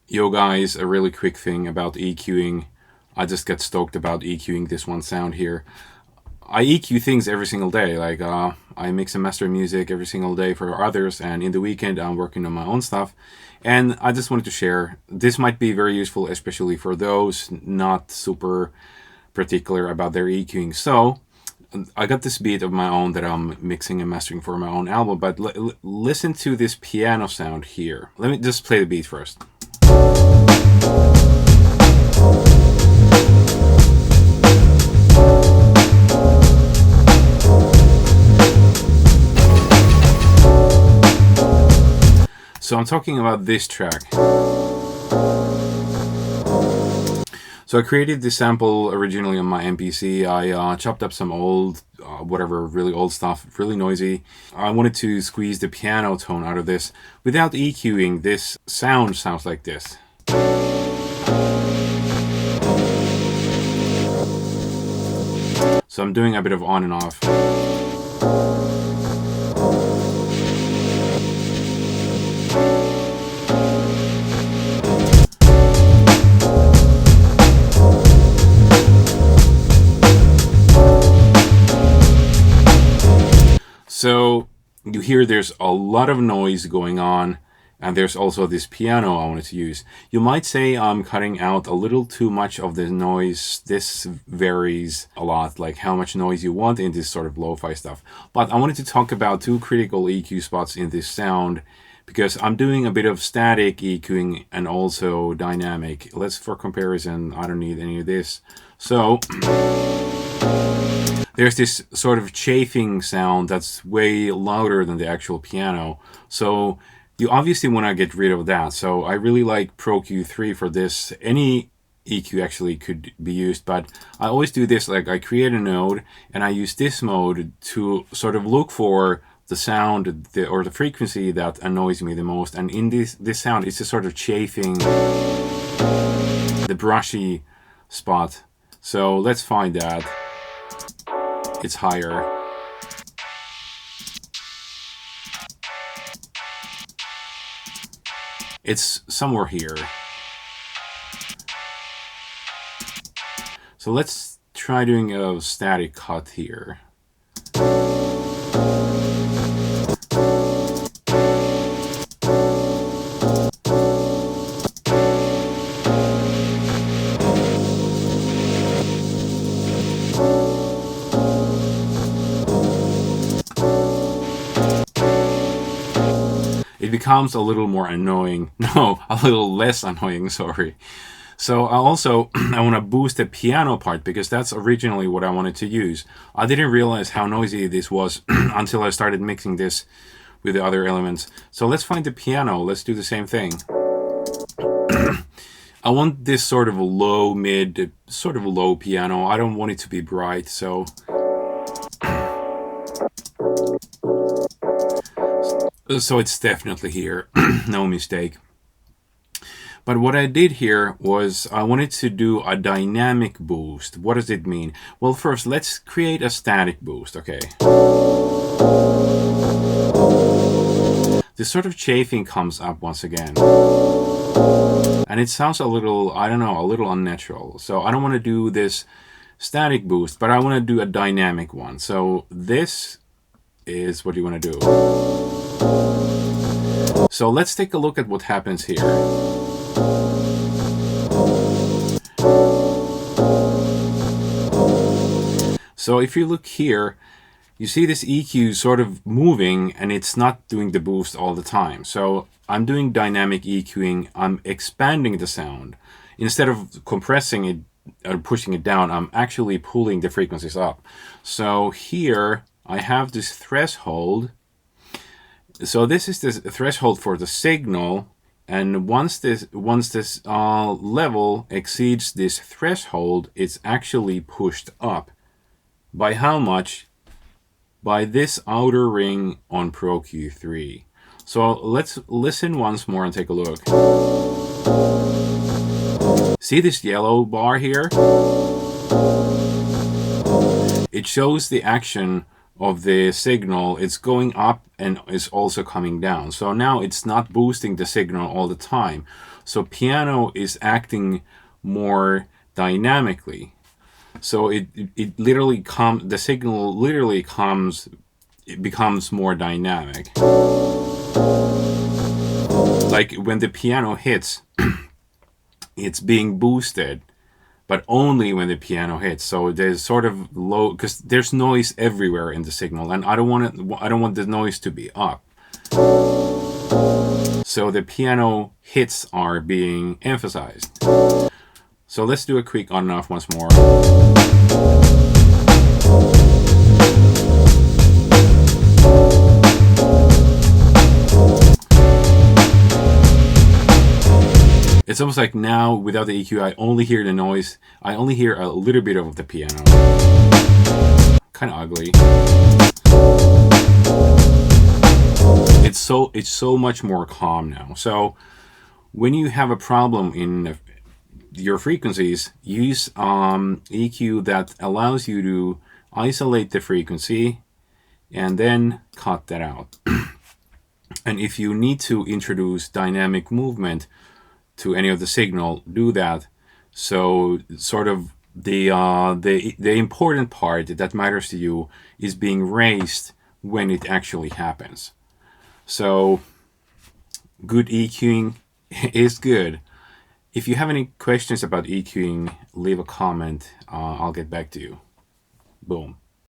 Yo guys, a really quick thing about EQing. I just get stoked about EQing this one sound here. I EQ things every single day. I mix and master music every single day for others, and in the weekend I'm working on my own stuff. And I just wanted to share. This might be very useful, especially for those not super particular about their EQing. So I got this beat of my own that I'm mixing and mastering for my own album. But listen to this piano sound here. Let me just play the beat first. So I'm talking about this track. So I created this sample originally on my MPC. I chopped up some old, really old stuff, really noisy. I wanted to squeeze the piano tone out of this. Without EQing, this sound sounds like this. So I'm doing a bit of on and off. So you hear there's a lot of noise going on, and there's also this piano I wanted to use. You might say I'm cutting out a little too much of the noise. This varies a lot, like how much noise you want in this sort of lo-fi stuff. But I wanted to talk about two critical EQ spots in this sound, because I'm doing a bit of static EQing and also dynamic. For comparison, I don't need any of this. So there's this sort of chafing sound that's way louder than the actual piano. So you obviously want to get rid of that. So I really like freq3 for this. Any EQ actually could be used, but I always do this, like I create a node and I use this mode to sort of look for the sound or the frequency that annoys me the most. And in this sound, it's a sort of chafing, the brushy spot. So let's find that. It's higher. It's somewhere here. So let's try doing a static cut here. It becomes a little more annoying. No, a little less annoying, sorry. So I want to boost the piano part, because that's originally what I wanted to use. I didn't realize how noisy this was until I started mixing this with the other elements. So let's find the piano. Let's do the same thing. I want this sort of low, mid, sort of low piano. I don't want it to be bright, so it's definitely here. No mistake. But what I did here was I wanted to do a dynamic boost. What does it mean? Well, first let's create a static boost, okay? This sort of chafing comes up once again. And it sounds a little, I don't know, a little unnatural. So I don't want to do this static boost, but I want to do a dynamic one. So this is what you want to do. So let's take a look at what happens here. So if you look here, you see this EQ sort of moving, and it's not doing the boost all the time. So I'm doing dynamic EQing. I'm expanding the sound. Instead of compressing it or pushing it down, I'm actually pulling the frequencies up. So here I have this threshold. So this is the threshold for the signal. And once this level exceeds this threshold, it's actually pushed up. By how much? By this outer ring on freq3. So let's listen once more and take a look. See this yellow bar here? It shows the action of the signal. It's going up and is also coming down. So now it's not boosting the signal all the time. So piano is acting more dynamically. So it literally the signal literally it becomes more dynamic. Like when the piano hits, it's being boosted, but only when the piano hits. So there's sort of low, because there's noise everywhere in the signal, and I don't want the noise to be up. So the piano hits are being emphasized. So let's do a quick on and off once more. It's almost like now, without the EQ, I only hear the noise. I only hear a little bit of the piano. Kind of ugly. It's so much more calm now. So when you have a problem in your frequencies, use EQ that allows you to isolate the frequency and then cut that out. And if you need to introduce dynamic movement to any of the signal, do that. So sort of the important part that matters to you is being raised when it actually happens. So good EQing is good. If you have any questions about EQing, leave a comment. I'll get back to you. Boom.